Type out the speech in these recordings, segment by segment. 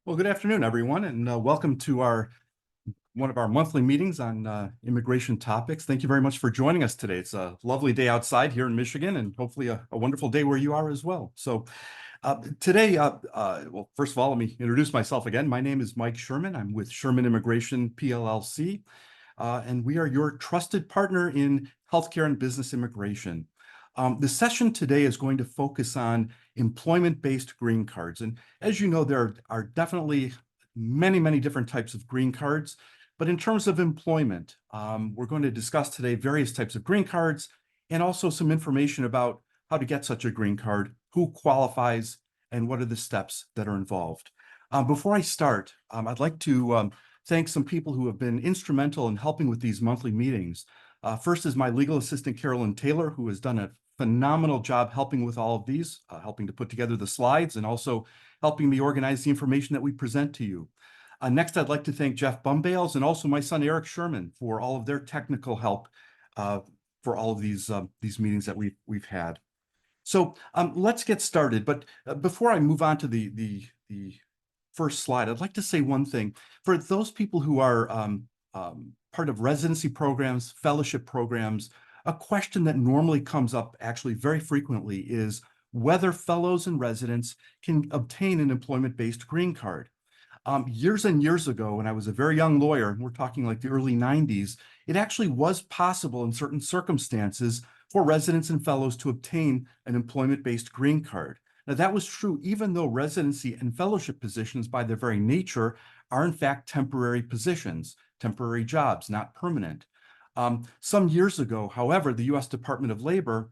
Well, good afternoon, everyone, and welcome to one of our monthly meetings on immigration topics. Thank you very much for joining us today. It's a lovely day outside here in Michigan, and hopefully a wonderful day where you are as well. So today, well, first of all, let me introduce myself again. My name is Mike Sherman. I'm with Sherman Immigration PLLC, and we are your trusted partner in healthcare and business immigration. The session today is going to focus on employment-based green cards. And as you know, there are definitely many different types of green cards. But in terms of employment, we're going to discuss today various types of green cards and also some information about how to get such a green card, who qualifies, and what are the steps that are involved. Before I start, I'd like to thank some people who have been instrumental in helping with these monthly meetings. First is my legal assistant, Carolyn Taylor, who has done a phenomenal job helping with all of these, helping to put together the slides and also helping me organize the information that we present to you. Next, I'd like to thank Jeff Bumbales and also my son, Eric Sherman, for all of their technical help for all of these meetings that we've had. So let's get started. But before I move on to the first slide, I'd like to say one thing. For those people who are part of residency programs, fellowship programs, a question that normally comes up actually very frequently is whether fellows and residents can obtain an employment-based green card. Years and years ago, when I was a very young lawyer, and we're talking like the early 90s, it actually was possible in certain circumstances for residents and fellows to obtain an employment-based green card. Now, that was true even though residency and fellowship positions by their very nature are in fact temporary positions, temporary jobs, not permanent. Some years ago, however, the U.S. Department of Labor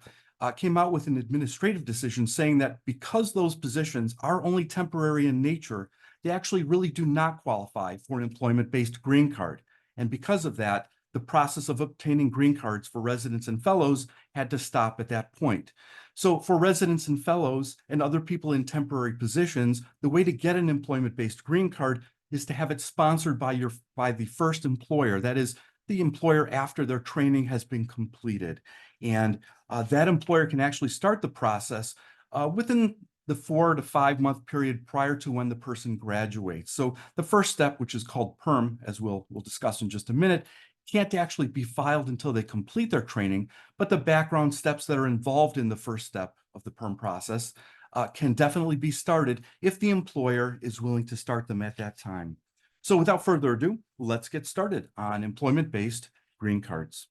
came out with an administrative decision saying that because those positions are only temporary in nature, they actually really do not qualify for an employment-based green card. And because of that, the process of obtaining green cards for residents and fellows had to stop at that point. So for residents and fellows and other people in temporary positions, the way to get an employment-based green card is to have it sponsored by the first employer. That is, the employer after their training has been completed. And that employer can actually start the process within the 4 to 5 month period prior to when the person graduates. So the first step, which is called PERM, as we'll discuss in just a minute, can't actually be filed until they complete their training, but the background steps that are involved in the first step of the PERM process can definitely be started if the employer is willing to start them at that time. So without further ado, let's get started on employment-based green cards.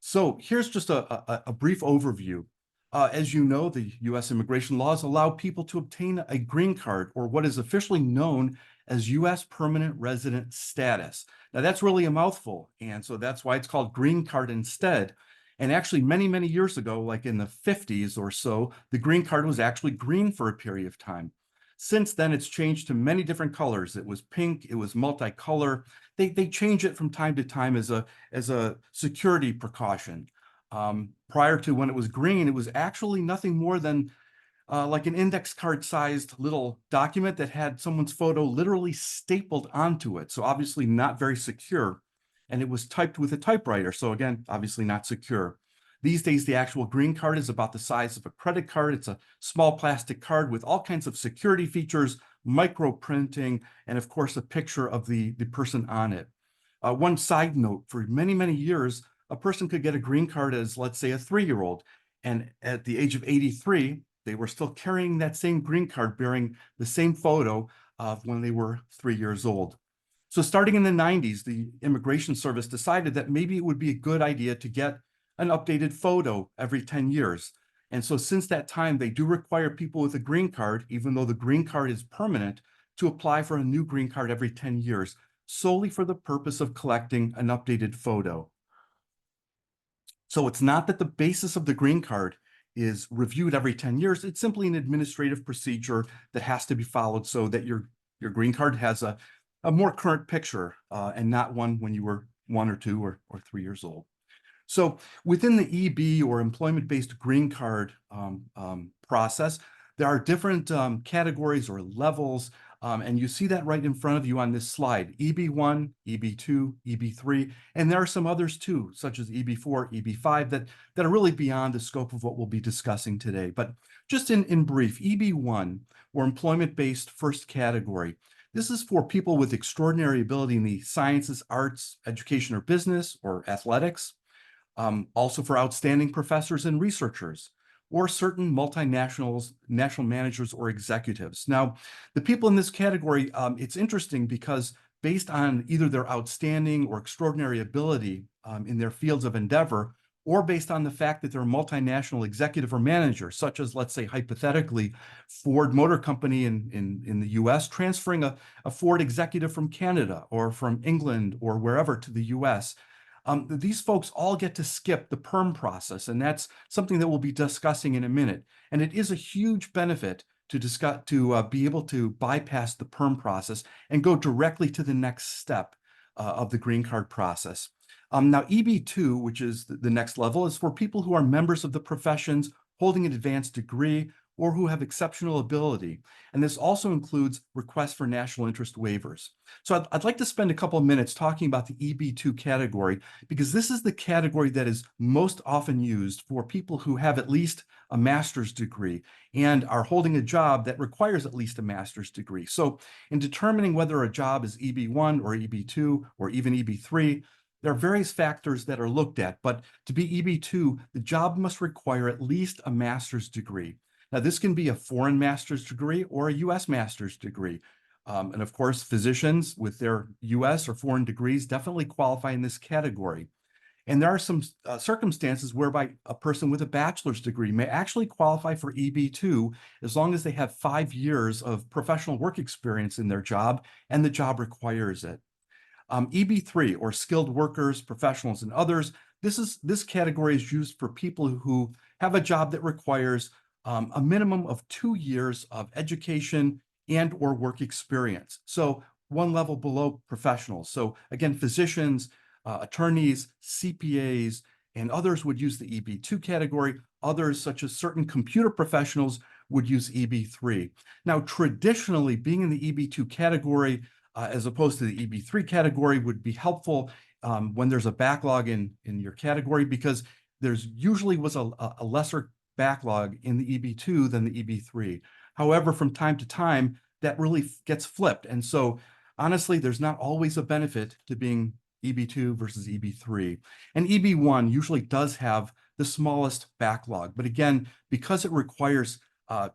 So here's just a brief overview. As you know, the U.S. immigration laws allow people to obtain a green card, or what is officially known as U.S. permanent resident status. Now, that's really a mouthful, and so that's why it's called green card instead. And actually, many years ago, like in the 50s or so, the green card was actually green for a period of time. Since then, it's changed to many different colors. It was pink, it was multicolor. They change it from time to time as a security precaution. Prior to when it was green, it was actually nothing more than like an index card sized little document that had someone's photo literally stapled onto it. So obviously not very secure. And it was typed with a typewriter. So again, obviously not secure. These days, the actual green card is about the size of a credit card. It's a small plastic card with all kinds of security features, micro printing, and of course, a picture of the person on it. One side note, for many years, a person could get a green card as, let's say, a 3-year-old. And at the age of 83, they were still carrying that same green card bearing the same photo of when they were 3 years old. So starting in the 90s, the Immigration Service decided that maybe it would be a good idea to get an updated photo every 10 years. And so since that time, they do require people with a green card, even though the green card is permanent, to apply for a new green card every 10 years, solely for the purpose of collecting an updated photo. So it's not that the basis of the green card is reviewed every 10 years. It's simply an administrative procedure that has to be followed so that your green card has a more current picture and not one when you were 1 or 2 or 3 years old. So within the EB or employment-based green card process, there are different categories or levels. And you see that right in front of you on this slide, EB1, EB2, EB3, and there are some others too, such as EB4, EB5, that are really beyond the scope of what we'll be discussing today. But just in brief, EB1, or employment-based first category. This is for people with extraordinary ability in the sciences, arts, education, or business, or athletics. Also for outstanding professors and researchers, or certain multinationals, national managers, or executives. Now, the people in this category, it's interesting because based on either their outstanding or extraordinary ability in their fields of endeavor, or based on the fact that they're a multinational executive or manager, such as, let's say, hypothetically, Ford Motor Company in the US transferring a Ford executive from Canada or from England or wherever to the US. These folks all get to skip the PERM process, and that's something that we'll be discussing in a minute. And it is a huge benefit to be able to bypass the PERM process and go directly to the next step of the green card process. Now, EB2, which is the next level, is for people who are members of the professions, holding an advanced degree, or who have exceptional ability. And this also includes requests for national interest waivers. So I'd like to spend a couple of minutes talking about the EB2 category, because this is the category that is most often used for people who have at least a master's degree and are holding a job that requires at least a master's degree. So in determining whether a job is EB1 or EB2 or even EB3, there are various factors that are looked at, but to be EB2, the job must require at least a master's degree. Now, this can be a foreign master's degree or a U.S. master's degree. And of course, physicians with their U.S. or foreign degrees definitely qualify in this category. And there are some circumstances whereby a person with a bachelor's degree may actually qualify for EB2 as long as they have 5 years of professional work experience in their job and the job requires it. EB3, or skilled workers, professionals, and others, this category is used for people who have a job that requires a minimum of 2 years of education and or work experience. So one level below professionals. So again, physicians, attorneys, CPAs, and others would use the EB2 category. Others, such as certain computer professionals, would use EB3. Now, traditionally, being in the EB2 category as opposed to the EB3 category would be helpful when there's a backlog in your category, because there's usually was a lesser backlog in the EB2 than the EB3. However, from time to time, that really gets flipped. And so honestly, there's not always a benefit to being EB2 versus EB3. And EB1 usually does have the smallest backlog. But again, because it requires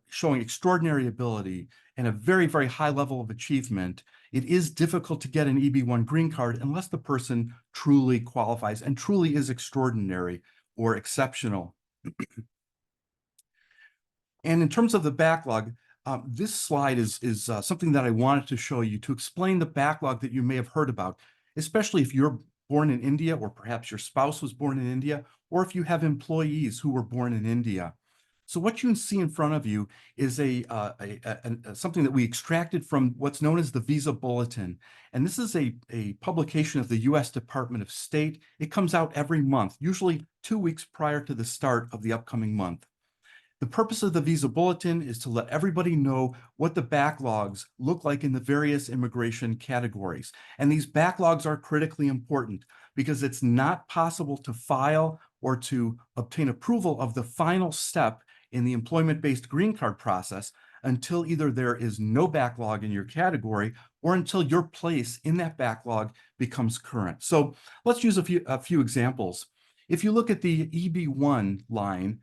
showing extraordinary ability and a very, very high level of achievement, it is difficult to get an EB1 green card unless the person truly qualifies and truly is extraordinary or exceptional. And in terms of the backlog, this slide is something that I wanted to show you to explain the backlog that you may have heard about, especially if you're born in India, or perhaps your spouse was born in India, or if you have employees who were born in India. So what you can see in front of you is something that we extracted from what's known as the Visa Bulletin. And this is a publication of the U.S. Department of State. It comes out every month, usually 2 weeks prior to the start of the upcoming month. The purpose of the Visa Bulletin is to let everybody know what the backlogs look like in the various immigration categories. And these backlogs are critically important because it's not possible to file or to obtain approval of the final step in the employment-based green card process until either there is no backlog in your category or until your place in that backlog becomes current. So let's use a few examples. If you look at the EB1 line,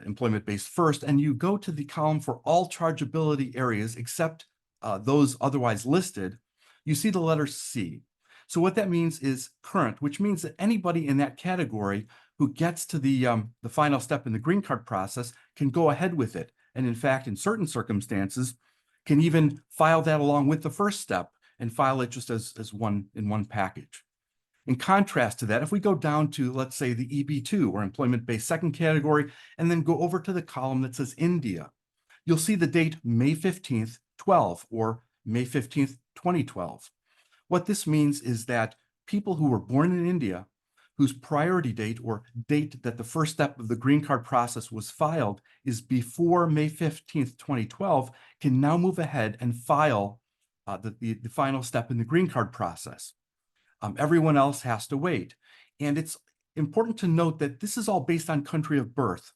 employment-based first, and you go to the column for all chargeability areas except those otherwise listed, you see the letter C. So what that means is current, which means that anybody in that category who gets to the final step in the green card process can go ahead with it. And in fact, in certain circumstances, can even file that along with the first step and file it just as one package. In contrast to that, if we go down to, let's say, the EB2, or employment-based second category, and then go over to the column that says India, you'll see the date May 15th, 12, or May 15th, 2012. What this means is that people who were born in India, whose priority date or date that the first step of the green card process was filed is before May 15th, 2012, can now move ahead and file the final step in the green card process. Everyone else has to wait. And it's important to note that this is all based on country of birth.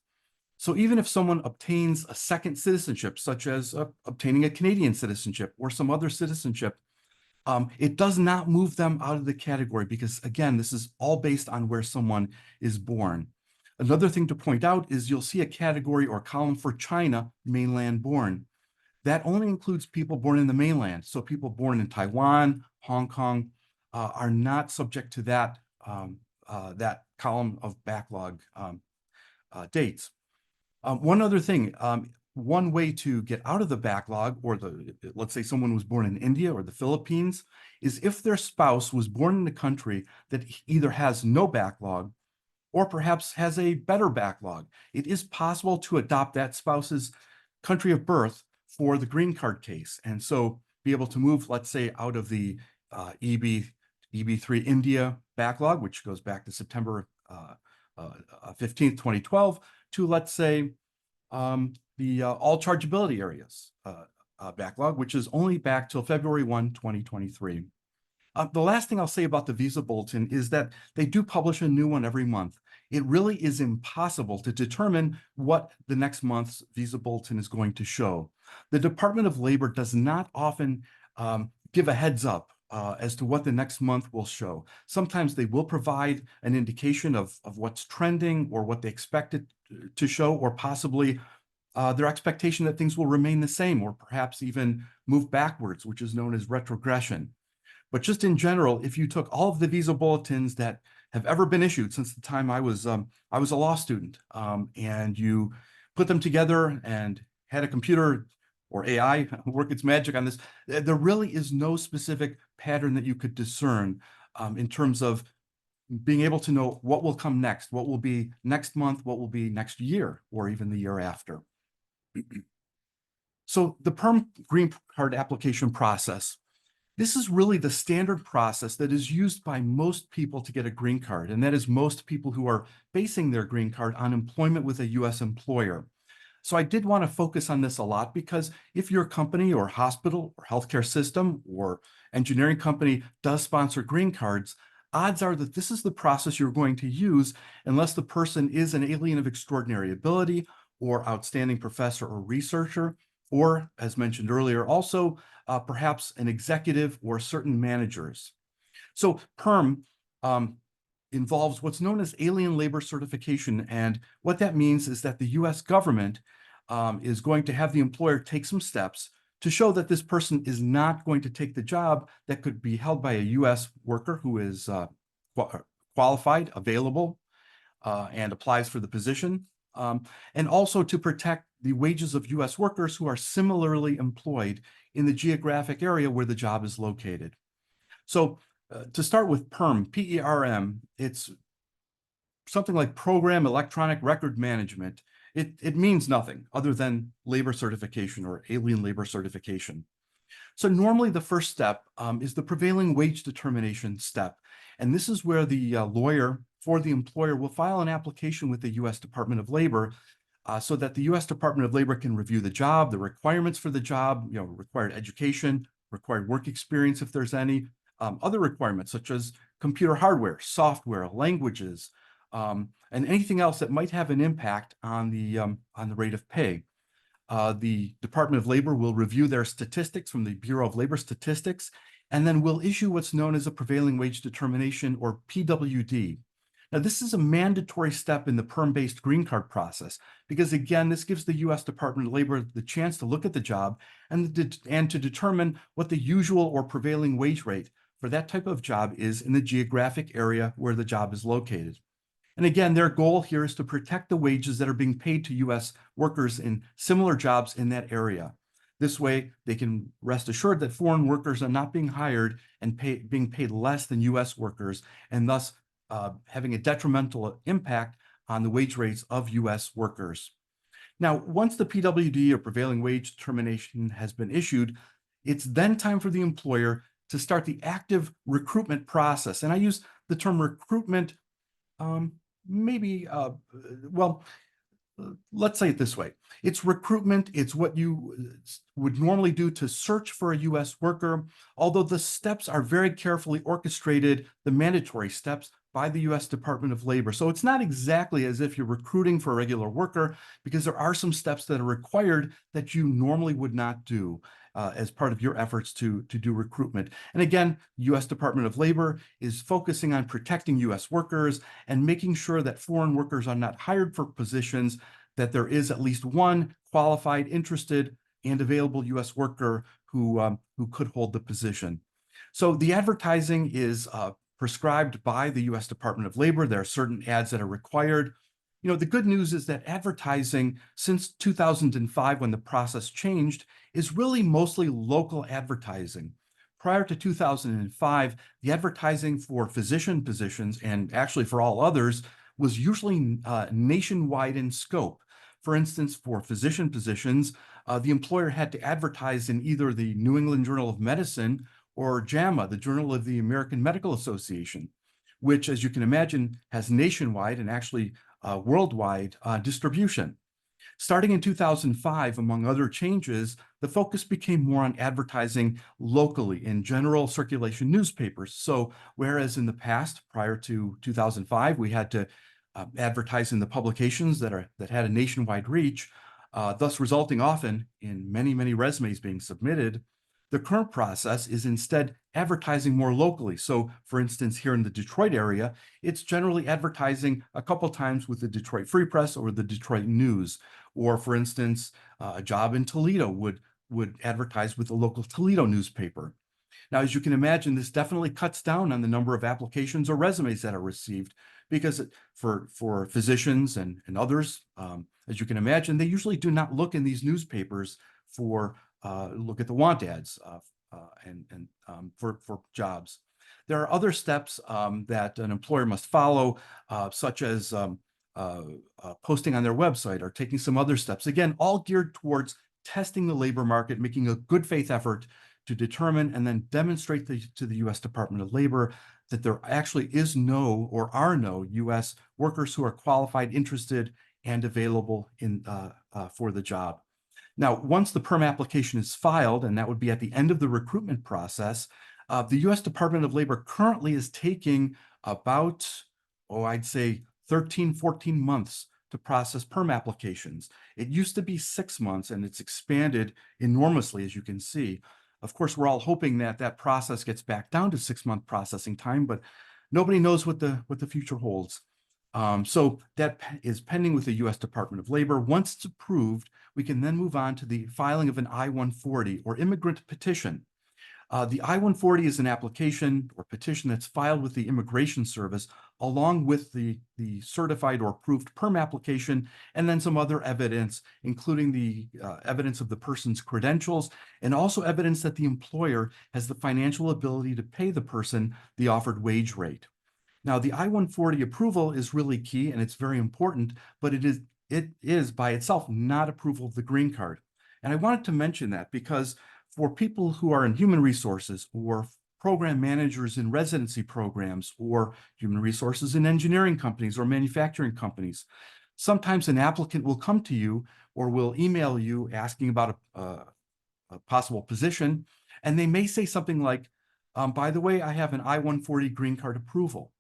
So even if someone obtains a second citizenship, such as obtaining a Canadian citizenship or some other citizenship, it does not move them out of the category because, again, this is all based on where someone is born. Another thing to point out is you'll see a category or column for China, mainland born. That only includes people born in the mainland. So people born in Taiwan, Hong Kong are not subject to that, that column of backlog dates. One other thing, one way to get out of the backlog, or let's say someone was born in India or the Philippines, is if their spouse was born in a country that either has no backlog or perhaps has a better backlog. It is possible to adopt that spouse's country of birth for the green card case. And so be able to move, let's say, out of the EB3 India backlog, which goes back to September 15th, 2012, to, let's say, the all chargeability areas backlog, which is only back till February 1, 2023. The last thing I'll say about the Visa Bulletin is that they do publish a new one every month. It really is impossible to determine what the next month's Visa Bulletin is going to show. The Department of Labor does not often give a heads up as to what the next month will show. Sometimes they will provide an indication of what's trending or what they expect it to show, or possibly their expectation that things will remain the same or perhaps even move backwards, which is known as retrogression. But just in general, if you took all of the Visa bulletins that have ever been issued since the time I was a law student, and you put them together and had a computer or AI work its magic on this, there really is no specific pattern that you could discern in terms of being able to know what will come next, what will be next month, what will be next year, or even the year after. So the PERM Green Card application process, this is really the standard process that is used by most people to get a green card, and that is most people who are basing their green card on employment with a U.S. employer. So I did want to focus on this a lot because if your company or hospital or healthcare system or engineering company does sponsor green cards, odds are that this is the process you're going to use unless the person is an alien of extraordinary ability or outstanding professor or researcher, or, as mentioned earlier, also perhaps an executive or certain managers. So PERM involves what's known as alien labor certification. And what that means is that the US government is going to have the employer take some steps to show that this person is not going to take the job that could be held by a US worker who is qualified, available, and applies for the position. And also to protect the wages of US workers who are similarly employed in the geographic area where the job is located. So to start with PERM, P-E-R-M, it's something like Program Electronic Record Management. It means nothing other than labor certification or alien labor certification. So normally the first step is the prevailing wage determination step. And this is where the lawyer for the employer will file an application with the U.S. Department of Labor so that the U.S. Department of Labor can review the job, the requirements for the job, required education, required work experience if there's any, other requirements such as computer hardware, software, languages, and anything else that might have an impact on the rate of pay. The Department of Labor will review their statistics from the Bureau of Labor Statistics, and then will issue what's known as a prevailing wage determination, or PWD. Now, this is a mandatory step in the PERM-based green card process because, again, this gives the U.S. Department of Labor the chance to look at the job and to determine what the usual or prevailing wage rate for that type of job is in the geographic area where the job is located. And again, their goal here is to protect the wages that are being paid to U.S. workers in similar jobs in that area. This way, they can rest assured that foreign workers are not being hired and being paid less than U.S. workers, and thus having a detrimental impact on the wage rates of U.S. workers. Now, once the PWD, or prevailing wage determination, has been issued, it's then time for the employer to start the active recruitment process. And I use the term recruitment Maybe, well, let's say it this way. It's recruitment. It's what you would normally do to search for a U.S. worker, although the steps are very carefully orchestrated, the mandatory steps by the U.S. Department of Labor. So it's not exactly as if you're recruiting for a regular worker, because there are some steps that are required that you normally would not do as part of your efforts to do recruitment. And again, U.S. Department of Labor is focusing on protecting U.S. workers and making sure that foreign workers are not hired for positions, that there is at least one qualified, interested, and available U.S. worker who could hold the position. So the advertising is prescribed by the U.S. Department of Labor. There are certain ads that are required. You know, the good news is that advertising since 2005, when the process changed, is really mostly local advertising. Prior to 2005, the advertising for physician positions, and actually for all others, was usually nationwide in scope. For instance, for physician positions, the employer had to advertise in either the New England Journal of Medicine or JAMA, the Journal of the American Medical Association, which, as you can imagine, has nationwide and actually worldwide distribution. Starting in 2005, among other changes, the focus became more on advertising locally in general circulation newspapers. So whereas in the past, prior to 2005, we had to advertise in the publications that had a nationwide reach, thus resulting often in many resumes being submitted, the current process is instead advertising more locally. So for instance, here in the Detroit area, it's generally advertising a couple times with the Detroit Free Press or the Detroit News. Or for instance, a job in Toledo would advertise with the local Toledo newspaper. Now, as you can imagine, this definitely cuts down on the number of applications or resumes that are received, because for physicians and others, as you can imagine, they usually do not look in these newspapers for look at the want ads and for jobs. There are other steps that an employer must follow, such as posting on their website or taking some other steps. Again, all geared towards testing the labor market, making a good faith effort to determine and then demonstrate to the U.S. Department of Labor that there actually is no or are no U.S. workers who are qualified, interested, and available for the job. Now, once the PERM application is filed, and that would be at the end of the recruitment process, the U.S. Department of Labor currently is taking about, I'd say 13, 14 months to process PERM applications. It used to be 6 months, and it's expanded enormously, as you can see. Of course, we're all hoping that that process gets back down to 6-month processing time, but nobody knows what the future holds. So that is pending with the U.S. Department of Labor. Once it's approved, we can then move on to the filing of an I-140 or immigrant petition. The I-140 is an application or petition that's filed with the Immigration Service along with the certified or approved PERM application, and then some other evidence, including the evidence of the person's credentials and also evidence that the employer has the financial ability to pay the person the offered wage rate. Now, the I-140 approval is really key and it's very important, but it is by itself not approval of the green card. And I wanted to mention that because for people who are in human resources or program managers in residency programs or human resources in engineering companies or manufacturing companies, sometimes an applicant will come to you or will email you asking about a possible position, and they may say something like, by the way, I have an I-140 green card approval.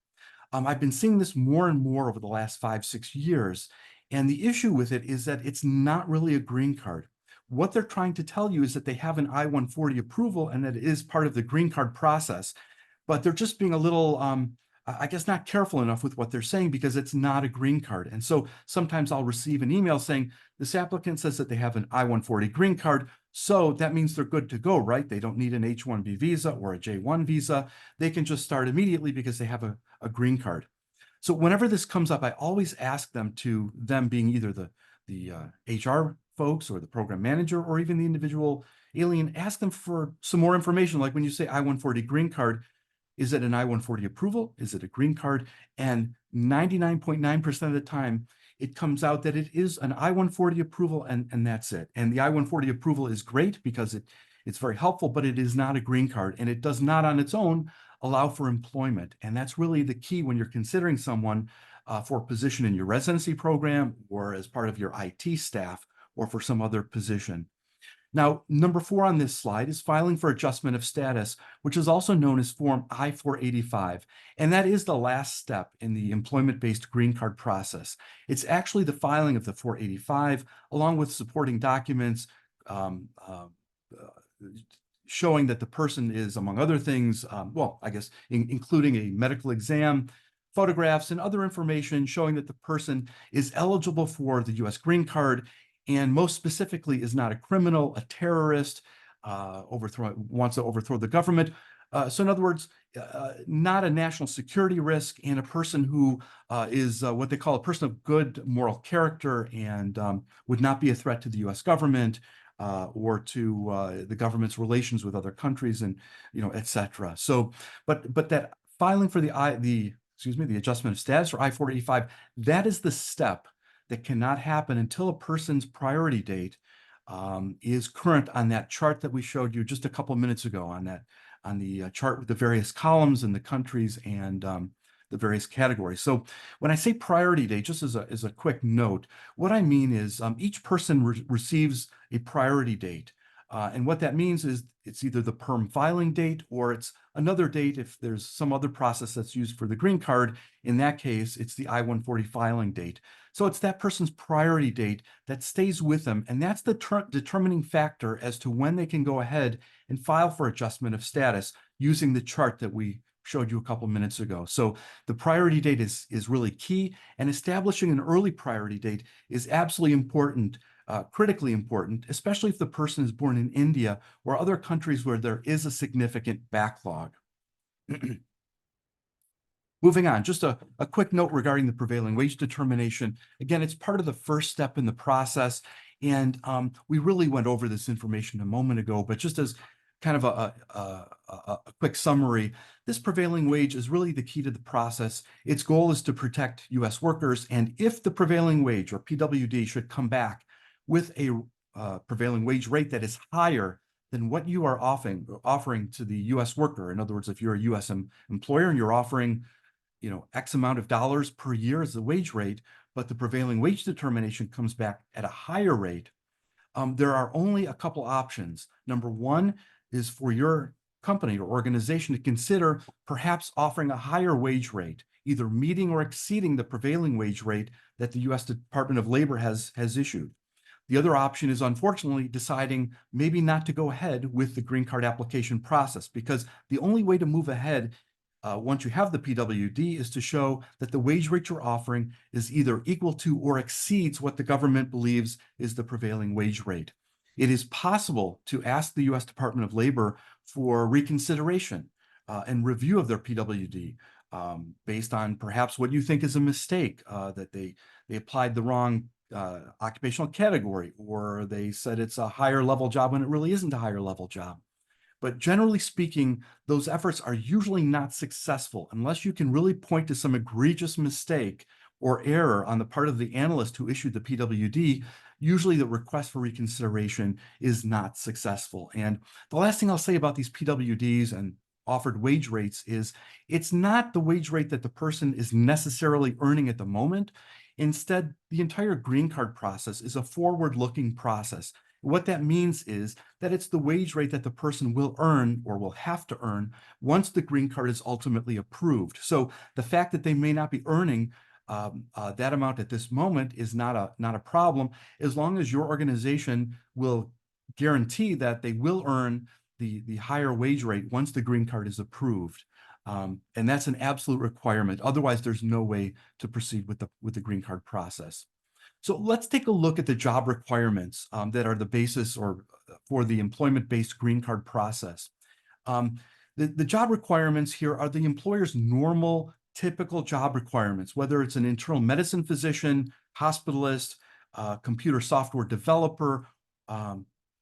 I've been seeing this more and more over the last 5-6 years. And the issue with it is that it's not really a green card. What they're trying to tell you is that they have an I-140 approval and that it is part of the green card process, but they're just being a little, I guess, not careful enough with what they're saying because it's not a green card. And so sometimes I'll receive an email saying, this applicant says that they have an I-140 green card, so that means they're good to go, right? They don't need an H-1B visa or a J-1 visa. They can just start immediately because they have a green card. So whenever this comes up, I always ask them being either the HR folks or the program manager or even the individual alien, ask them for some more information. Like when you say I-140 green card, is it an I-140 approval? Is it a green card? And 99.9% of the time, it comes out that it is an I-140 approval and that's it. And the I-140 approval is great because it's very helpful, but it is not a green card and it does not on its own allow for employment. And that's really the key when you're considering someone for a position in your residency program or as part of your IT staff or for some other position. Now, number 4 on this slide is filing for adjustment of status, which is also known as Form I-485. And that is the last step in the employment-based green card process. It's actually the filing of the 485 along with supporting documents showing that the person is, among other things, well, I guess including a medical exam, photographs, and other information showing that the person is eligible for the U.S. green card, and most specifically is not a criminal, a terrorist, wants to overthrow the government. So in other words, not a national security risk, and a person who is what they call a person of good moral character and would not be a threat to the U.S. government or to the government's relations with other countries, and et cetera. So, but that filing for the adjustment of status or I-485, that is the step that cannot happen until a person's priority date is current on that chart that we showed you just a couple minutes ago on the chart with the various columns and the countries and the various categories. So when I say priority date, just as a quick note, what I mean is each person receives a priority date. And what that means is it's either the PERM filing date or it's another date if there's some other process that's used for the green card. In that case, it's the I-140 filing date. So it's that person's priority date that stays with them, and that's the determining factor as to when they can go ahead and file for adjustment of status using the chart that we showed you a couple minutes ago. So the priority date is really key, and establishing an early priority date is absolutely important, critically important, especially if the person is born in India or other countries where there is a significant backlog. Moving on, just a quick note regarding the prevailing wage determination. Again, it's part of the first step in the process, and we really went over this information a moment ago, but just as kind of a quick summary, this prevailing wage is really the key to the process. Its goal is to protect U.S. workers, and if the prevailing wage, or PWD, should come back with a prevailing wage rate that is higher than what you are offering to the U.S. worker, in other words, if you're a U.S. employer and you're offering X amount of dollars per year as the wage rate, but the prevailing wage determination comes back at a higher rate, there are only a couple options. Number one is for your company or organization to consider perhaps offering a higher wage rate, either meeting or exceeding the prevailing wage rate that the U.S. Department of Labor has issued. The other option is, unfortunately, deciding maybe not to go ahead with the green card application process, because the only way to move ahead once you have the PWD is to show that the wage rate you're offering is either equal to or exceeds what the government believes is the prevailing wage rate. It is possible to ask the U.S. Department of Labor for reconsideration and review of their PWD based on perhaps what you think is a mistake, that they applied the wrong occupational category, or they said it's a higher level job when it really isn't a higher level job. But generally speaking, those efforts are usually not successful unless you can really point to some egregious mistake or error on the part of the analyst who issued the PWD. Usually the request for reconsideration is not successful. And the last thing I'll say about these PWDs and offered wage rates is it's not the wage rate that the person is necessarily earning at the moment. Instead, the entire green card process is a forward-looking process. What that means is that it's the wage rate that the person will earn or will have to earn once the green card is ultimately approved. So the fact that they may not be earning that amount at this moment is not a problem, as long as your organization will guarantee that they will earn the higher wage rate once the green card is approved. And that's an absolute requirement. Otherwise, there's no way to proceed with the green card process. So let's take a look at the job requirements that are the basis for the employment-based green card process. The job requirements here are the employer's normal, typical job requirements, whether it's an internal medicine physician, hospitalist, computer software developer,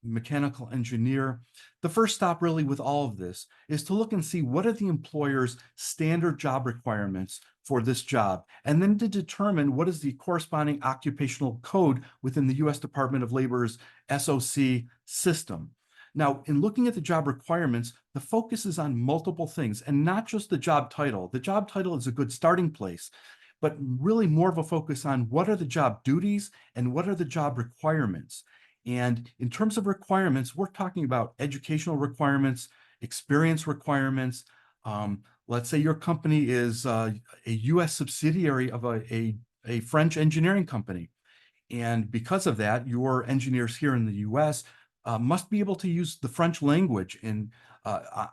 mechanical engineer. The first stop really with all of this is to look and see what are the employer's standard job requirements for this job, and then to determine what is the corresponding occupational code within the U.S. Department of Labor's SOC system. Now, in looking at the job requirements, the focus is on multiple things and not just the job title. The job title is a good starting place, but really more of a focus on what are the job duties and what are the job requirements. And in terms of requirements, we're talking about educational requirements, experience requirements. Let's say your company is a US subsidiary of a French engineering company. And because of that, your engineers here in the US must be able to use the French language on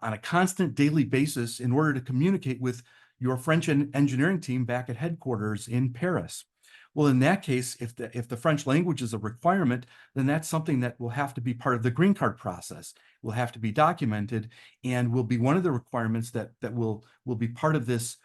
a constant daily basis in order to communicate with your French engineering team back at headquarters in Paris. Well, in that case, if the French language is a requirement, then that's something that will have to be part of the green card process, will have to be documented, and will be one of the requirements that will be part of this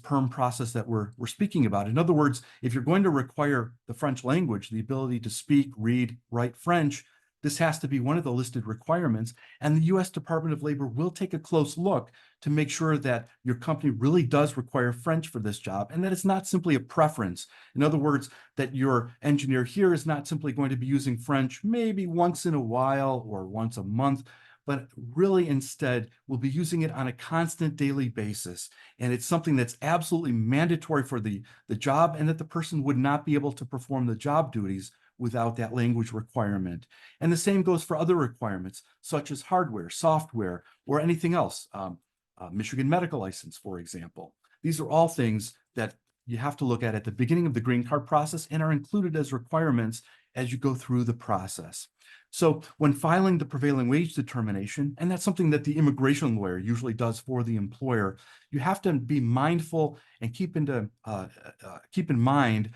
PERM process that we're speaking about. In other words, if you're going to require the French language, the ability to speak, read, write French, this has to be one of the listed requirements, and the US Department of Labor will take a close look to make sure that your company really does require French for this job, and that it's not simply a preference. In other words, that your engineer here is not simply going to be using French maybe once in a while or once a month, but really instead will be using it on a constant daily basis. And it's something that's absolutely mandatory for the job, and that the person would not be able to perform the job duties without that language requirement. And the same goes for other requirements, such as hardware, software, or anything else. Michigan medical license, for example. These are all things that you have to look at the beginning of the green card process and are included as requirements as you go through the process. So when filing the prevailing wage determination, and that's something that the immigration lawyer usually does for the employer, you have to be mindful and keep in mind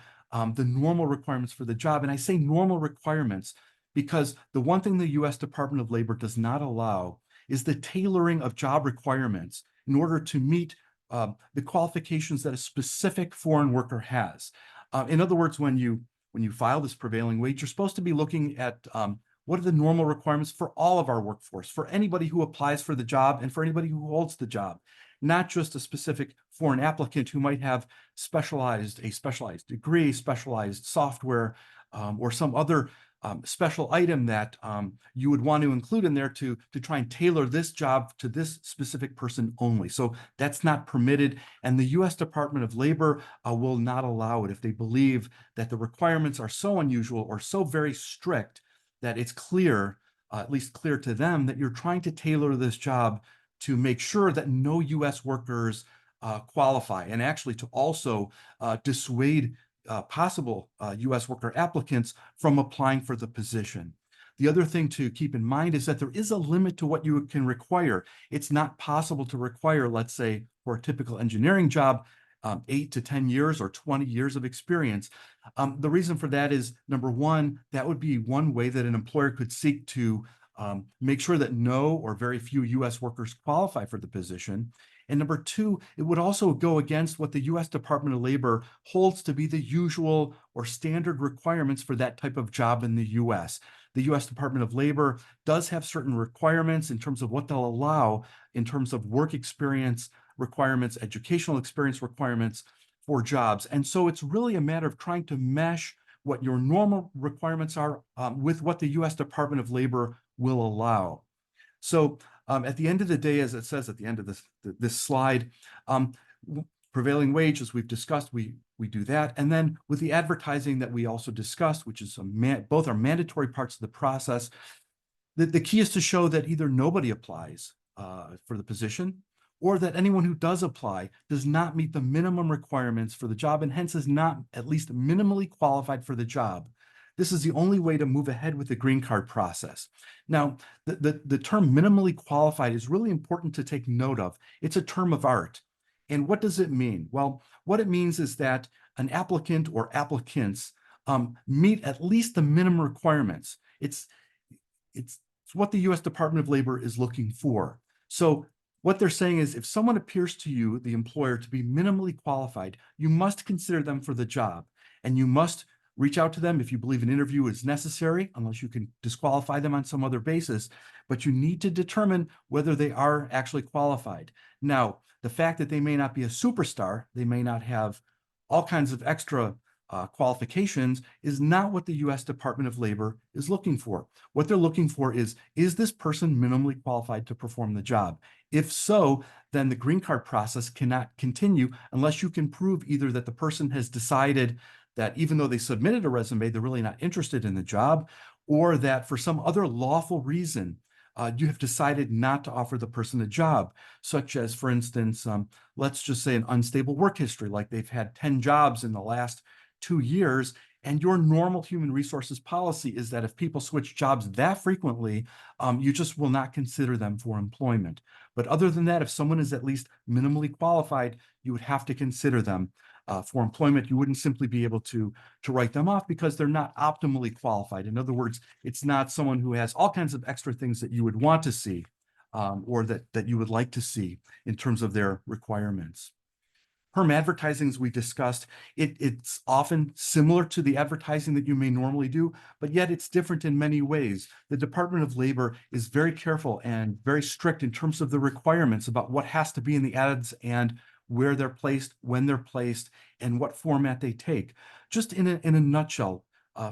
the normal requirements for the job. And I say normal requirements because the one thing the US Department of Labor does not allow is the tailoring of job requirements in order to meet the qualifications that a specific foreign worker has. In other words, when you file this prevailing wage, you're supposed to be looking at what are the normal requirements for all of our workforce, for anybody who applies for the job and for anybody who holds the job, not just a specific foreign applicant who might have a specialized degree, specialized software, or some other special item that you would want to include in there to try and tailor this job to this specific person only. So that's not permitted, and the US Department of Labor will not allow it if they believe that the requirements are so unusual or so very strict that it's clear, at least clear to them, that you're trying to tailor this job to make sure that no US workers qualify, and actually to also dissuade possible US worker applicants from applying for the position. The other thing to keep in mind is that there is a limit to what you can require. It's not possible to require, let's say, for a typical engineering job, 8 to 10 years or 20 years of experience. The reason for that is, number one, that would be one way that an employer could seek to make sure that no or very few US workers qualify for the position. And number two, it would also go against what the US Department of Labor holds to be the usual or standard requirements for that type of job in the US. The US Department of Labor does have certain requirements in terms of what they'll allow in terms of work experience requirements, educational experience requirements for jobs. And so it's really a matter of trying to mesh what your normal requirements are with what the US Department of Labor will allow. So at the end of the day, as it says at the end of this slide, prevailing wage, as we've discussed, we do that. And then with the advertising that we also discussed, which is both are mandatory parts of the process, the key is to show that either nobody applies for the position, or that anyone who does apply does not meet the minimum requirements for the job and hence is not at least minimally qualified for the job. This is the only way to move ahead with the green card process. Now, the term minimally qualified is really important to take note of. It's a term of art. And what does it mean? Well, what it means is that an applicant or applicants meet at least the minimum requirements. It's what the US Department of Labor is looking for. So what they're saying is, if someone appears to you, the employer, to be minimally qualified, you must consider them for the job, and you must reach out to them if you believe an interview is necessary, unless you can disqualify them on some other basis, but you need to determine whether they are actually qualified. Now, the fact that they may not be a superstar, they may not have all kinds of extra qualifications is not what the U.S. Department of Labor is looking for. What they're looking for is this person minimally qualified to perform the job? If so, then the green card process cannot continue unless you can prove either that the person has decided that even though they submitted a resume, they're really not interested in the job, or that for some other lawful reason, you have decided not to offer the person a job, such as, for instance, let's just say an unstable work history, like they've had 10 jobs in the last 2 years, and your normal human resources policy is that if people switch jobs that frequently, you just will not consider them for employment. But other than that, if someone is at least minimally qualified, you would have to consider them for employment. You wouldn't simply be able to write them off because they're not optimally qualified. In other words, it's not someone who has all kinds of extra things that you would want to see or that you would like to see in terms of their requirements. PERM advertising, as we discussed, it's often similar to the advertising that you may normally do, but yet it's different in many ways. The Department of Labor is very careful and very strict in terms of the requirements about what has to be in the ads and where they're placed, when they're placed, and what format they take. Just in a nutshell,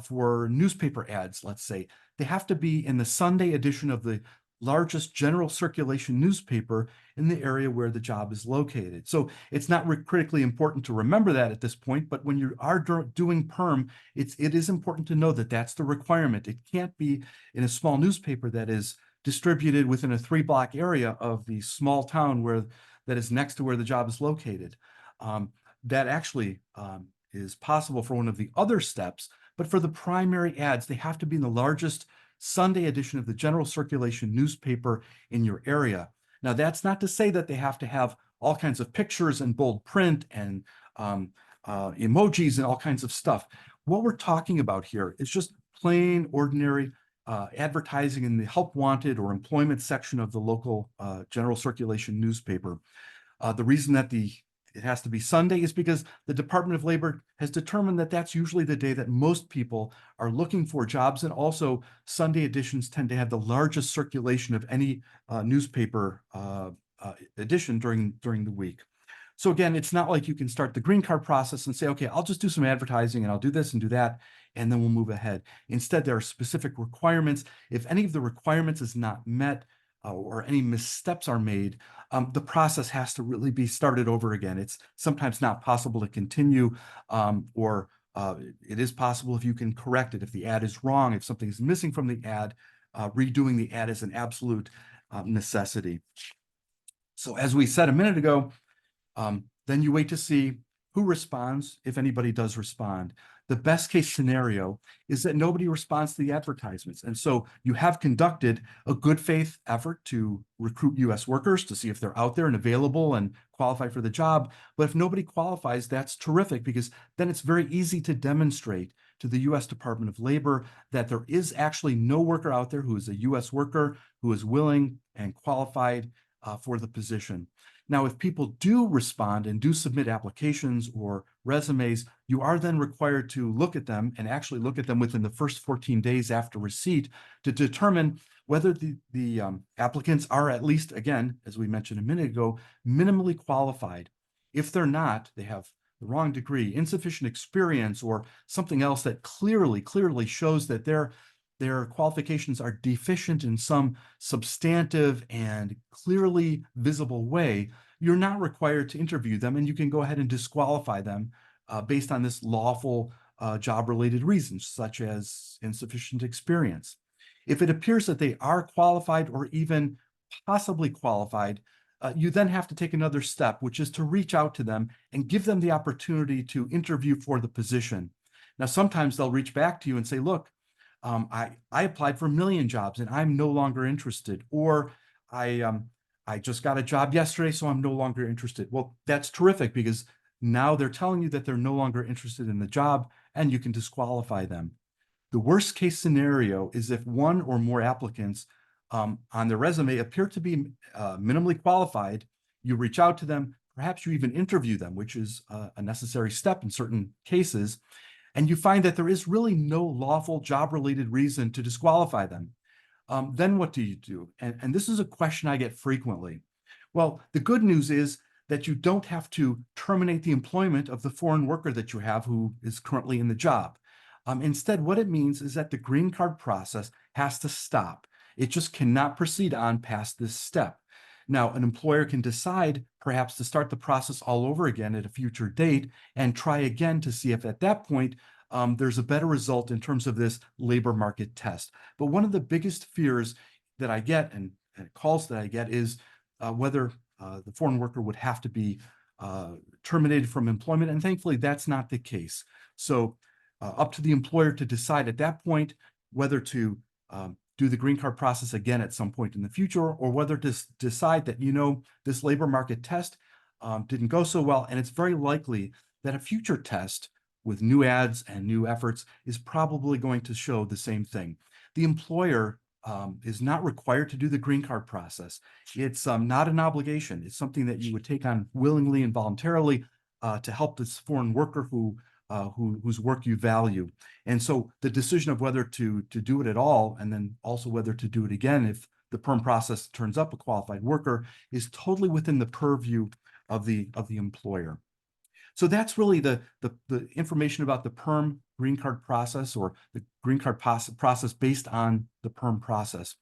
for newspaper ads, let's say, they have to be in the Sunday edition of the largest general circulation newspaper in the area where the job is located. So it's not critically important to remember that at this point, but when you are doing PERM, it is important to know that that's the requirement. It can't be in a small newspaper that is distributed within a 3-block area of the small town that is next to where the job is located. That actually is possible for one of the other steps, but for the primary ads, they have to be in the largest Sunday edition of the general circulation newspaper in your area. Now, that's not to say that they have to have all kinds of pictures and bold print and emojis and all kinds of stuff. What we're talking about here is just plain, ordinary advertising in the help wanted or employment section of the local general circulation newspaper. The reason that it has to be Sunday is because the Department of Labor has determined that that's usually the day that most people are looking for jobs. And also Sunday editions tend to have the largest circulation of any newspaper edition during the week. So again, it's not like you can start the green card process and say, okay, I'll just do some advertising and I'll do this and do that, and then we'll move ahead. Instead, there are specific requirements. If any of the requirements is not met, or any missteps are made, the process has to really be started over again. It's sometimes not possible to continue, or it is possible if you can correct it. If the ad is wrong, if something is missing from the ad, redoing the ad is an absolute necessity. So as we said a minute ago, then you wait to see who responds, if anybody does respond. The best case scenario is that nobody responds to the advertisements. And so you have conducted a good faith effort to recruit U.S. workers to see if they're out there and available and qualify for the job. But if nobody qualifies, that's terrific, because then it's very easy to demonstrate to the U.S. Department of Labor that there is actually no worker out there who is a U.S. worker who is willing and qualified for the position. Now, if people do respond and do submit applications or resumes, you are then required to look at them and actually look at them within the first 14 days after receipt to determine whether the applicants are, at least, again, as we mentioned a minute ago, minimally qualified. If they're not, they have the wrong degree, insufficient experience, or something else that clearly shows that their qualifications are deficient in some substantive and clearly visible way, you're not required to interview them, and you can go ahead and disqualify them based on this lawful job-related reasons, such as insufficient experience. If it appears that they are qualified or even possibly qualified, you then have to take another step, which is to reach out to them and give them the opportunity to interview for the position. Now, sometimes they'll reach back to you and say, look, I applied for 1 million jobs and I'm no longer interested, or I just got a job yesterday, so I'm no longer interested. Well, that's terrific, because now they're telling you that they're no longer interested in the job and you can disqualify them. The worst case scenario is if one or more applicants on their resume appear to be minimally qualified, you reach out to them, perhaps you even interview them, which is a necessary step in certain cases, and you find that there is really no lawful job-related reason to disqualify them. Then what do you do? And this is a question I get frequently. Well, the good news is that you don't have to terminate the employment of the foreign worker that you have who is currently in the job. Instead, what it means is that the green card process has to stop. It just cannot proceed on past this step. Now, an employer can decide perhaps to start the process all over again at a future date and try again to see if at that point there's a better result in terms of this labor market test. But one of the biggest fears that I get and calls that I get is whether the foreign worker would have to be terminated from employment. And thankfully, that's not the case. So up to the employer to decide at that point whether to do the green card process again at some point in the future, or whether to decide that, this labor market test didn't go so well. And it's very likely that a future test with new ads and new efforts is probably going to show the same thing. The employer is not required to do the green card process. It's not an obligation. It's something that you would take on willingly and voluntarily to help this foreign worker whose work you value. And so the decision of whether to do it at all, and then also whether to do it again if the PERM process turns up a qualified worker, is totally within the purview of the employer. So that's really the information about the PERM green card process, or the green card process based on the PERM process.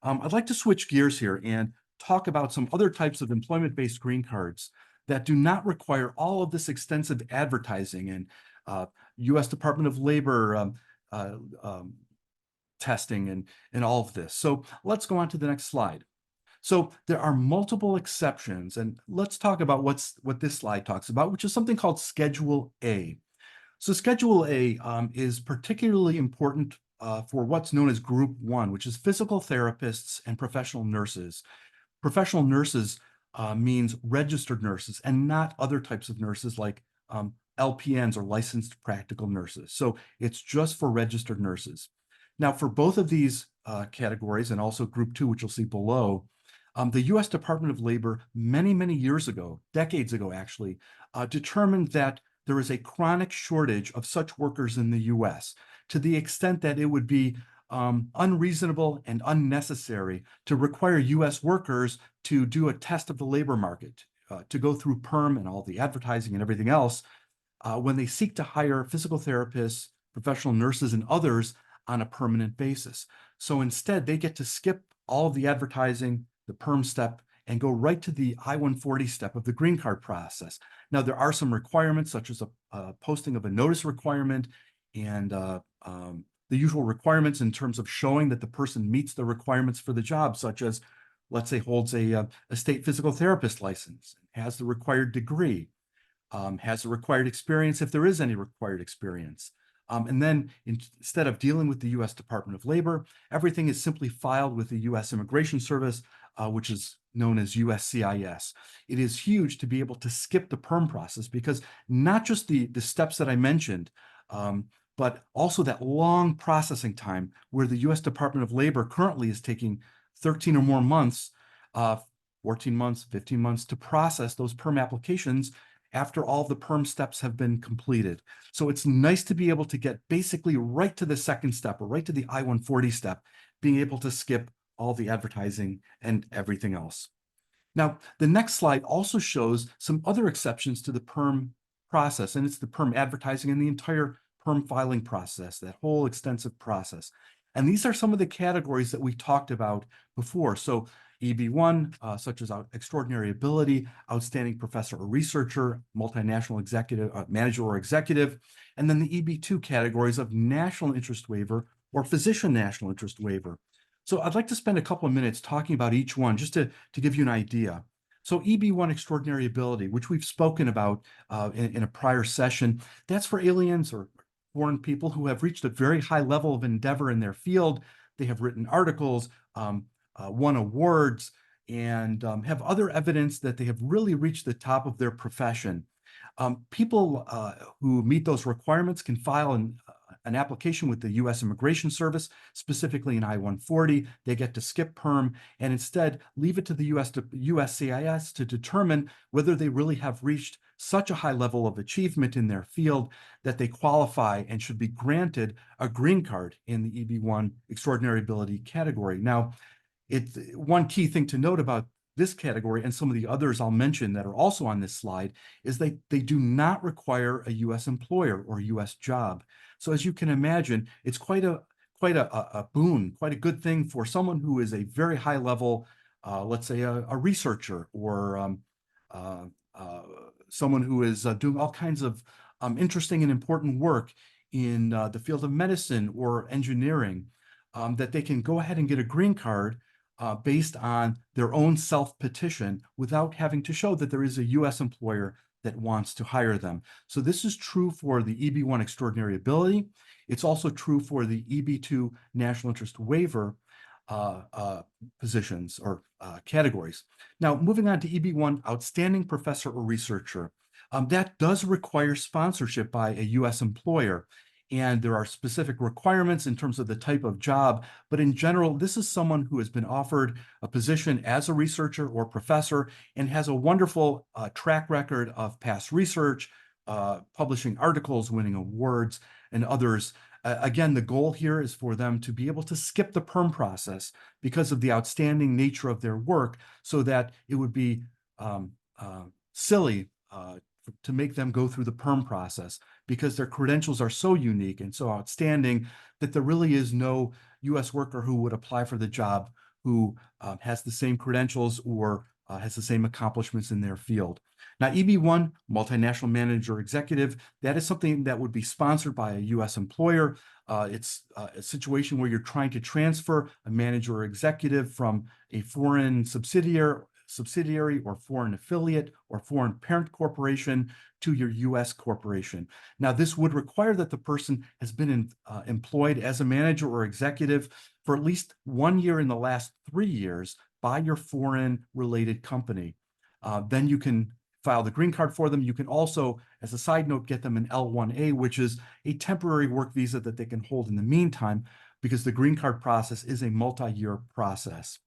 I'd like to switch gears here and talk about some other types of employment-based green cards that do not require all of this extensive advertising and U.S. Department of Labor testing and all of this. So let's go on to the next slide. So there are multiple exceptions, and let's talk about what this slide talks about, which is something called Schedule A. So Schedule A is particularly important for what's known as Group 1, which is physical therapists and professional nurses. Professional nurses means registered nurses and not other types of nurses like LPNs or licensed practical nurses. So it's just for registered nurses. Now, for both of these categories, and also Group 2, which you'll see below, the U.S. Department of Labor many, many years ago, decades ago actually, determined that there is a chronic shortage of such workers in the U.S. to the extent that it would be unreasonable and unnecessary to require U.S. workers to do a test of the labor market, to go through PERM and all the advertising and everything else when they seek to hire physical therapists, professional nurses, and others on a permanent basis. So instead, they get to skip all of the advertising, the PERM step, and go right to the I-140 step of the green card process. Now, there are some requirements, such as a posting of a notice requirement and the usual requirements in terms of showing that the person meets the requirements for the job, such as, let's say, holds a state physical therapist license, has the required degree, has the required experience if there is any required experience. And then instead of dealing with the U.S. Department of Labor, everything is simply filed with the U.S. Immigration Service, which is known as USCIS. It is huge to be able to skip the PERM process, because not just the steps that I mentioned, but also that long processing time where the U.S. Department of Labor currently is taking 13 or more months, 14 months, 15 months to process those PERM applications after all the PERM steps have been completed. So it's nice to be able to get basically right to the second step, or right to the I-140 step, being able to skip all the advertising and everything else. Now, the next slide also shows some other exceptions to the PERM process, and it's the PERM advertising and the entire PERM filing process, that whole extensive process. And these are some of the categories that we talked about before. So EB1, such as extraordinary ability, outstanding professor or researcher, multinational executive, manager or executive, and then the EB2 categories of national interest waiver or physician national interest waiver. So I'd like to spend a couple of minutes talking about each one, just to give you an idea. So EB1, extraordinary ability, which we've spoken about in a prior session, that's for aliens or foreign people who have reached a very high level of endeavor in their field. They have written articles, won awards, and have other evidence that they have really reached the top of their profession. People who meet those requirements can file an application with the U.S. Immigration Service, specifically an I-140. They get to skip PERM and instead leave it to the USCIS to determine whether they really have reached such a high level of achievement in their field that they qualify and should be granted a green card in the EB1 extraordinary ability category. Now, one key thing to note about this category and some of the others I'll mention that are also on this slide is they do not require a U.S. employer or a U.S. job. So as you can imagine, it's quite a boon, quite a good thing for someone who is a very high level, let's say a researcher or uh, uh, someone who is doing all kinds of interesting and important work in the field of medicine or engineering, that they can go ahead and get a green card based on their own self-petition without having to show that there is a U.S. employer that wants to hire them. So this is true for the EB-1 extraordinary ability. It's also true for the EB-2 national interest waiver positions or categories. Now, moving on to EB-1 outstanding professor or researcher. That does require sponsorship by a U.S. employer. And there are specific requirements in terms of the type of job. But in general, this is someone who has been offered a position as a researcher or professor and has a wonderful track record of past research, publishing articles, winning awards, and others. Again, the goal here is for them to be able to skip the PERM process because of the outstanding nature of their work, so that it would be silly to make them go through the PERM process, because their credentials are so unique and so outstanding that there really is no U.S. worker who would apply for the job who has the same credentials or has the same accomplishments in their field. Now, EB-1, multinational manager executive, that is something that would be sponsored by a U.S. employer. It's a situation where you're trying to transfer a manager or executive from a foreign subsidiary or foreign affiliate or foreign parent corporation to your U.S. corporation. Now, this would require that the person has been employed as a manager or executive for at least 1 year in the last 3 years by your foreign related company. Then you can file the green card for them. You can also, as a side note, get them an L1A, which is a temporary work visa that they can hold in the meantime, because the green card process is a multi-year process.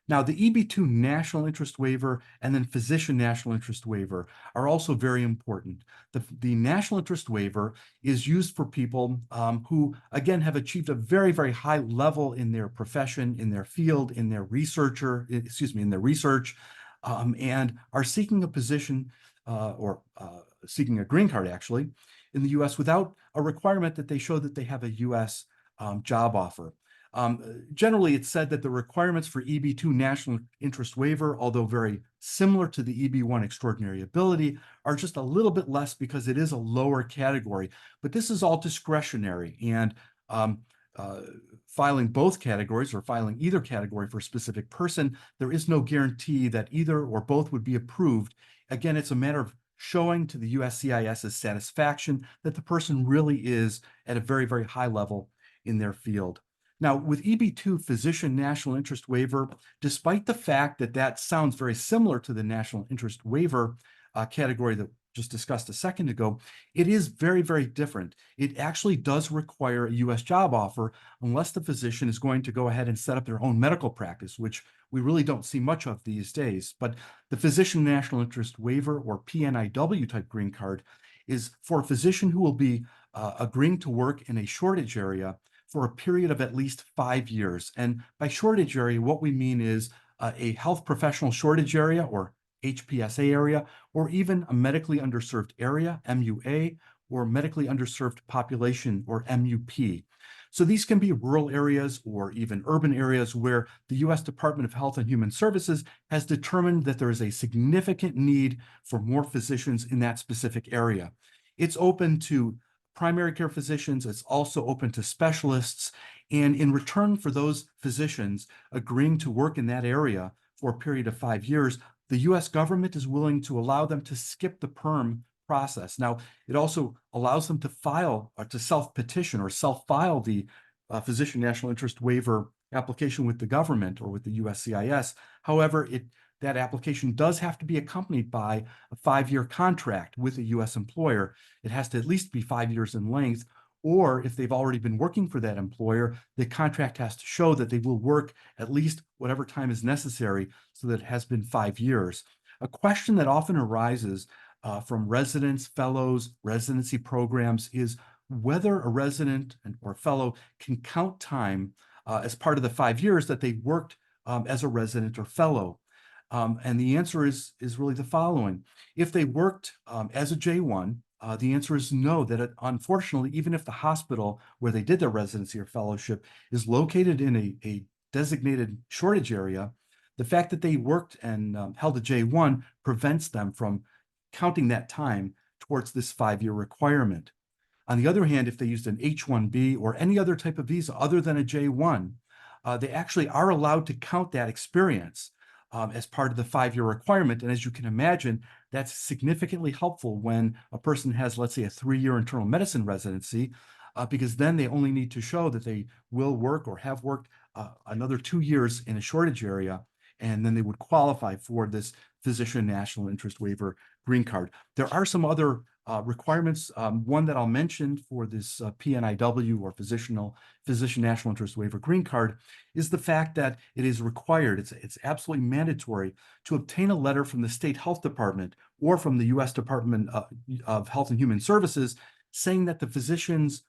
Now, the EB-2 national interest waiver and then physician national interest waiver are also very important. The national interest waiver is used for people who, again, have achieved a very, very high level in their profession, in their field, in their research, and are seeking a position or seeking a green card, actually, in the U.S. without a requirement that they show that they have a U.S. Job offer. Generally, it's said that the requirements for EB-2 national interest waiver, although very similar to the EB-1 extraordinary ability, are just a little bit less because it is a lower category. But this is all discretionary, and filing both categories or filing either category for a specific person, there is no guarantee that either or both would be approved. Again, it's a matter of showing to the USCIS's satisfaction that the person really is at a very, very high level in their field. Now, with EB-2 physician national interest waiver, despite the fact that that sounds very similar to the national interest waiver category that just discussed a second ago, it is very, very different. It actually does require a U.S. job offer unless the physician is going to go ahead and set up their own medical practice, which we really don't see much of these days. But the physician national interest waiver, or PNIW type green card, is for a physician who will be agreeing to work in a shortage area for a period of at least 5 years. And by shortage area, what we mean is a health professional shortage area, or HPSA area, or even a medically underserved area, MUA, or medically underserved population, or MUP. So these can be rural areas or even urban areas where the U.S. Department of Health and Human Services has determined that there is a significant need for more physicians in that specific area. It's open to primary care physicians. It's also open to specialists. And in return for those physicians agreeing to work in that area for a period of 5 years, the U.S. government is willing to allow them to skip the PERM process. Now, it also allows them to file or to self-petition or self-file the physician national interest waiver application with the government or with the USCIS. However, that application does have to be accompanied by a 5-year contract with a U.S. employer. It has to at least be 5 years in length, or if they've already been working for that employer, the contract has to show that they will work at least whatever time is necessary so that it has been 5 years. A question that often arises from residents, fellows, residency programs is whether a resident or fellow can count time as part of the 5 years that they worked as a resident or fellow. And the answer is really the following. If they worked as a J1, the answer is no, that unfortunately, even if the hospital where they did their residency or fellowship is located in a designated shortage area, the fact that they worked and held a J1 prevents them from counting that time towards this 5-year requirement. On the other hand, if they used an H-1B or any other type of visa other than a J-1, they actually are allowed to count that experience as part of the 5-year requirement. And as you can imagine, that's significantly helpful when a person has, let's say, a 3-year internal medicine residency, because then they only need to show that they will work or have worked another 2 years in a shortage area, and then they would qualify for this physician national interest waiver green card. There are some other requirements. One that I'll mention for this PNIW or physician national interest waiver green card is the fact that it is required, it's absolutely mandatory to obtain a letter from the state health department or from the U.S. Department of Health and Human Services saying that the physicians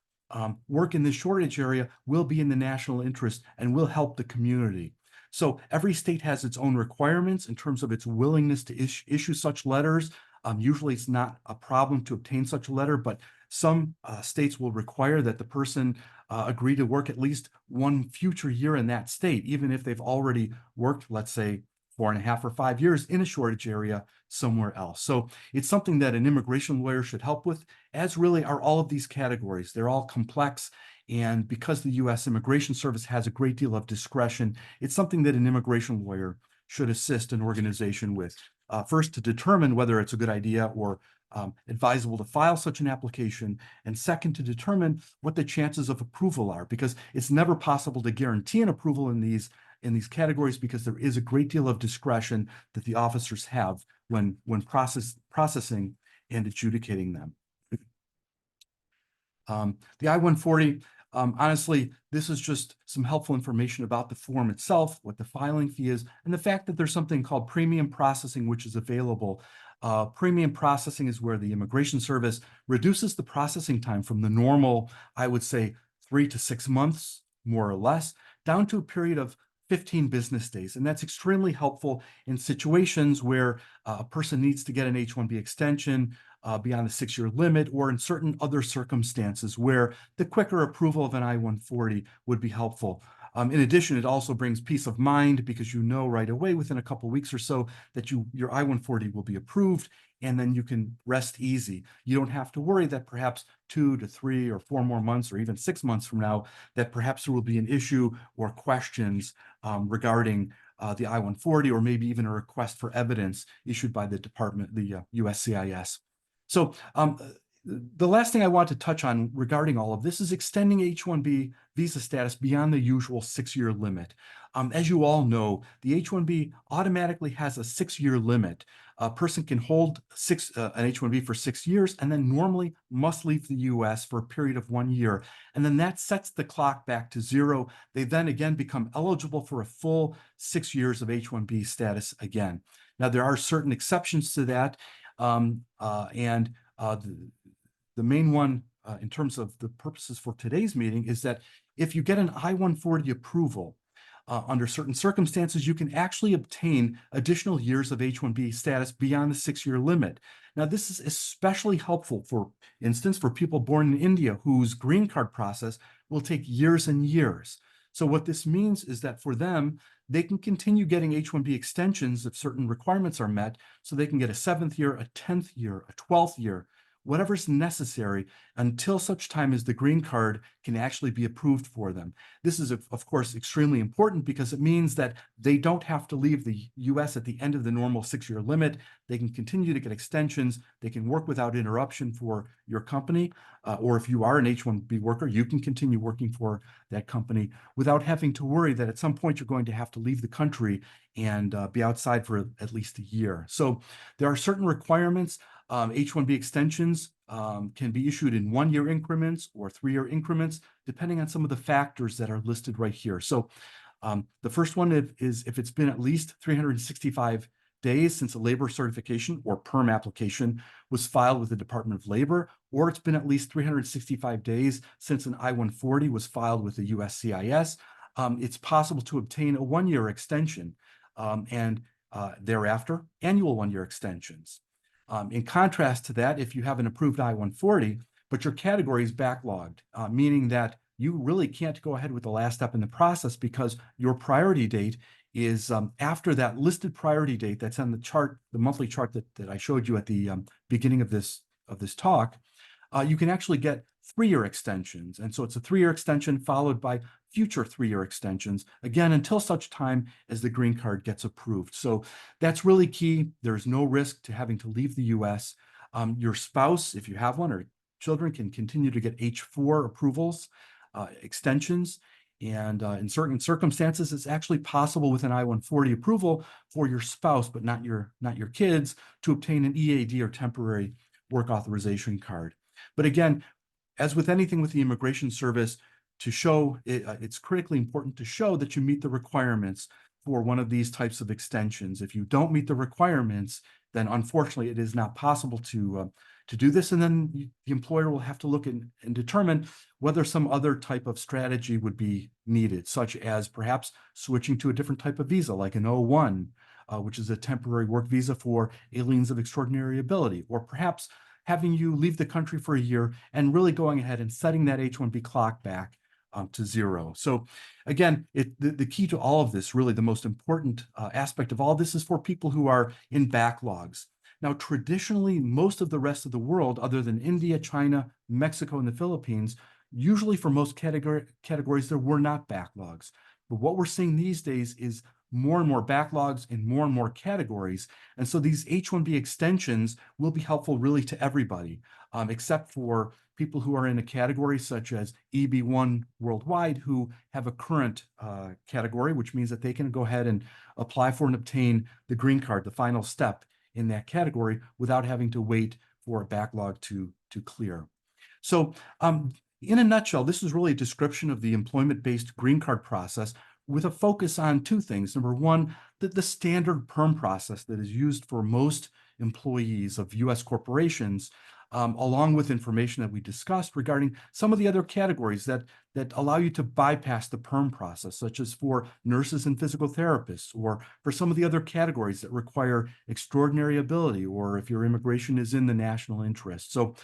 work in this shortage area will be in the national interest and will help the community. So every state has its own requirements in terms of its willingness to issue such letters. Usually it's not a problem to obtain such a letter, but some states will require that the person agree to work at least one future year in that state, even if they've already worked, let's say, 4.5 or 5 years in a shortage area somewhere else. So it's something that an immigration lawyer should help with, as really are all of these categories. They're all complex. And because the U.S. Immigration Service has a great deal of discretion, it's something that an immigration lawyer should assist an organization with. First, to determine whether it's a good idea or advisable to file such an application, and second, to determine what the chances of approval are, because it's never possible to guarantee an approval in these categories, because there is a great deal of discretion that the officers have when processing and adjudicating them. The I-140, honestly, this is just some helpful information about the form itself, what the filing fee is, and the fact that there's something called premium processing, which is available. Premium processing is where the Immigration Service reduces the processing time from the normal, I would say, 3 to 6 months, more or less, down to a period of 15 business days. And that's extremely helpful in situations where a person needs to get an H-1B extension beyond the 6-year limit, or in certain other circumstances where the quicker approval of an I-140 would be helpful. In addition, it also brings peace of mind because you know right away within a couple of weeks or so that your I-140 will be approved, and then you can rest easy. You don't have to worry that perhaps 2 to 3 or 4 more months or even 6 months from now that perhaps there will be an issue or questions regarding the I-140, or maybe even a request for evidence issued by the department, the USCIS. So the last thing I want to touch on regarding all of this is extending H-1B visa status beyond the usual 6-year limit. As you all know, the H-1B automatically has a 6-year limit. A person can hold an H-1B for 6 years and then normally must leave the U.S. for a period of 1 year. And then that sets the clock back to 0. They then again become eligible for a full 6 years of H-1B status again. Now, there are certain exceptions to that. The main one in terms of the purposes for today's meeting is that if you get an I-140 approval, under certain circumstances, you can actually obtain additional years of H-1B status beyond the 6-year limit. Now, this is especially helpful, for instance, for people born in India whose green card process will take years and years. So what this means is that for them, they can continue getting H-1B extensions if certain requirements are met, so they can get a 7th year, a 10th year, a 12th year, whatever's necessary until such time as the green card can actually be approved for them. This is, of course, extremely important because it means that they don't have to leave the U.S. at the end of the normal 6-year limit. They can continue to get extensions. They can work without interruption for your company, or if you are an H-1B worker, you can continue working for that company without having to worry that at some point you're going to have to leave the country and be outside for at least a year. So there are certain requirements. H-1B extensions can be issued in 1-year increments or 3-year increments, depending on some of the factors that are listed right here. So the first one is if it's been at least 365 days since a labor certification or PERM application was filed with the Department of Labor, or it's been at least 365 days since an I-140 was filed with the USCIS. It's possible to obtain a 1-year extension. thereafter, annual 1-year extensions. In contrast to that, if you have an approved I-140, but your category is backlogged, meaning that you really can't go ahead with the last step in the process because your priority date is after that listed priority date that's on the chart, the monthly chart that I showed you at the beginning of this talk. You can actually get 3-year extensions. And so it's a 3-year extension followed by future 3-year extensions, again, until such time as the green card gets approved. So that's really key. There's no risk to having to leave the US. Your spouse, if you have one, or children can continue to get H-4 approvals, extensions. And in certain circumstances, it's actually possible with an I-140 approval for your spouse, but not your kids, to obtain an EAD or temporary work authorization card. But again, as with anything with the Immigration Service, to show it's critically important to show that you meet the requirements for one of these types of extensions. If you don't meet the requirements, then unfortunately it is not possible to do this. And then the employer will have to look and determine whether some other type of strategy would be needed, such as perhaps switching to a different type of visa, like an O-1, which is a temporary work visa for aliens of extraordinary ability, or perhaps having you leave the country for a year and really going ahead and setting that H-1B clock back to 0. So again, the key to all of this, really the most important aspect of all this, is for people who are in backlogs. Now, traditionally, most of the rest of the world, other than India, China, Mexico, and the Philippines, usually for most categories, there were not backlogs. But what we're seeing these days is more and more backlogs in more and more categories. And so these H-1B extensions will be helpful really to everybody, except for people who are in a category such as EB1 worldwide, who have a current category, which means that they can go ahead and apply for and obtain the green card, the final step in that category, without having to wait for a backlog to clear. So in a nutshell, this is really a description of the employment-based green card process, with a focus on two things. Number one, the standard PERM process that is used for most employees of US corporations, along with information that we discussed regarding some of the other categories that allow you to bypass the PERM process, such as for nurses and physical therapists, or for some of the other categories that require extraordinary ability, or if your immigration is in the national interest. So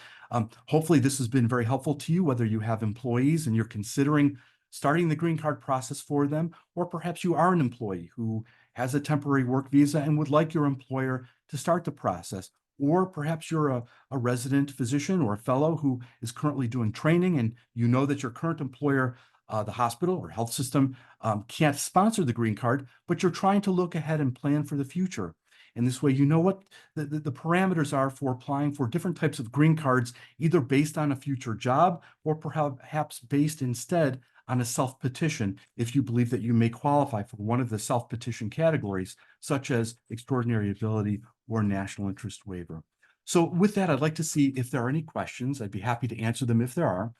hopefully this has been very helpful to you, whether you have employees and you're considering starting the green card process for them, or perhaps you are an employee who has a temporary work visa and would like your employer to start the process. Or perhaps you're a resident physician or a fellow who is currently doing training, and you know that your current employer, the hospital or health system, can't sponsor the green card, but you're trying to look ahead and plan for the future. And this way, you know what the parameters are for applying for different types of green cards, either based on a future job or perhaps based instead on a self-petition, if you believe that you may qualify for one of the self-petition categories, such as extraordinary ability or national interest waiver. So with that, I'd like to see if there are any questions. I'd be happy to answer them if there are.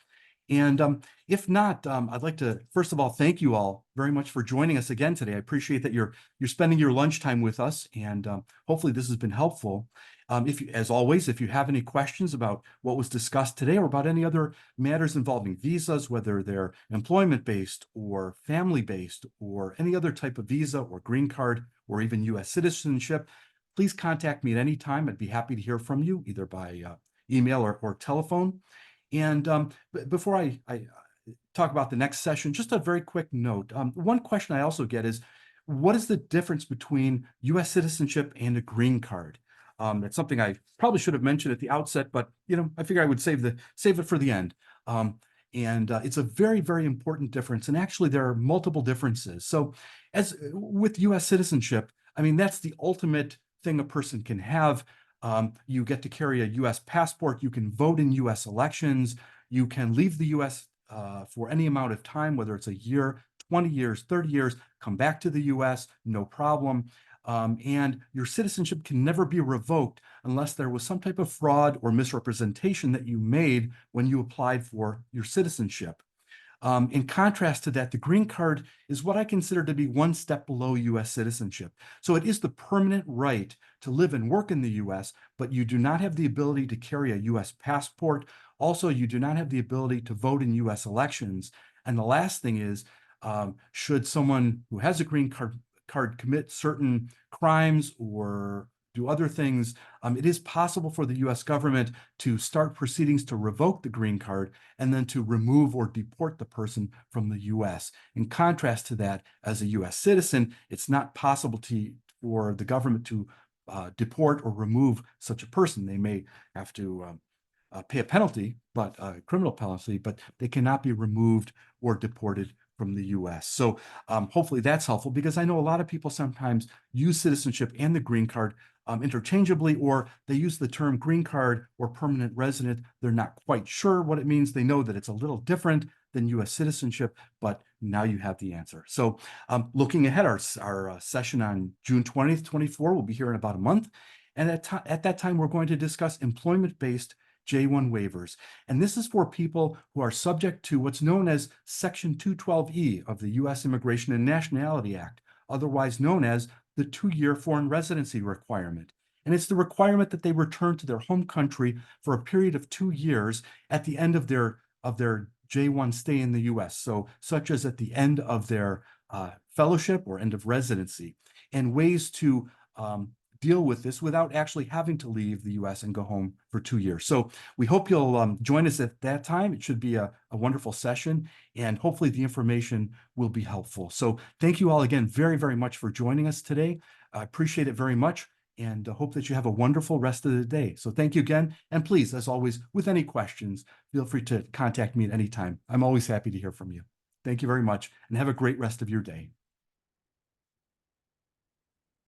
And if not, I'd like to, first of all, thank you all very much for joining us again today. I appreciate that you're spending your lunchtime with us, and hopefully this has been helpful. As always, if you have any questions about what was discussed today or about any other matters involving visas, whether they're employment-based or family-based or any other type of visa or green card or even U.S. citizenship, please contact me at any time. I'd be happy to hear from you, either by email or telephone. And before I talk about the next session, just a very quick note. One question I also get is, what is the difference between U.S. citizenship and a green card? That's something I probably should have mentioned at the outset, but I figure I would save it for the end. It's a very, very important difference. And actually, there are multiple differences. So as with U.S. citizenship, I mean, that's the ultimate thing a person can have. You get to carry a U.S. passport. You can vote in U.S. elections. You can leave the U.S. For any amount of time, whether it's a year, 20 years, 30 years, come back to the U.S., no problem. And your citizenship can never be revoked unless there was some type of fraud or misrepresentation that you made when you applied for your citizenship. In contrast to that, the green card is what I consider to be one step below U.S. citizenship. So it is the permanent right to live and work in the U.S., but you do not have the ability to carry a U.S. passport. Also, you do not have the ability to vote in U.S. elections. And the last thing is, should someone who has a green card card commit certain crimes or do other things, it is possible for the U.S. government to start proceedings to revoke the green card and then to remove or deport the person from the U.S. In contrast to that, as a U.S. citizen, it's not possible for the government to deport or remove such a person. They may have to pay a penalty, but a criminal penalty, but they cannot be removed or deported from the U.S. So hopefully that's helpful, because I know a lot of people sometimes use citizenship and the green card interchangeably, or they use the term green card or permanent resident. They're not quite sure what it means. They know that it's a little different than U.S. citizenship, but now you have the answer. So looking ahead, our session on June 20th, 24 will be here in about a month. And at that time, we're going to discuss employment-based J-1 waivers. And this is for people who are subject to what's known as Section 212E of the U.S. Immigration and Nationality Act, otherwise known as the 2-year foreign residency requirement. And it's the requirement that they return to their home country for a period of 2 years at the end of their J-1 stay in the U.S., so such as at the end of their fellowship or end of residency, and ways to deal with this without actually having to leave the U.S. and go home for 2 years. So we hope you'll join us at that time. It should be a wonderful session, and hopefully the information will be helpful. So thank you all again very, very much for joining us today. I appreciate it very much, and hope that you have a wonderful rest of the day. So thank you again. And please, as always, with any questions, feel free to contact me at any time. I'm always happy to hear from you. Thank you very much, and have a great rest of your day.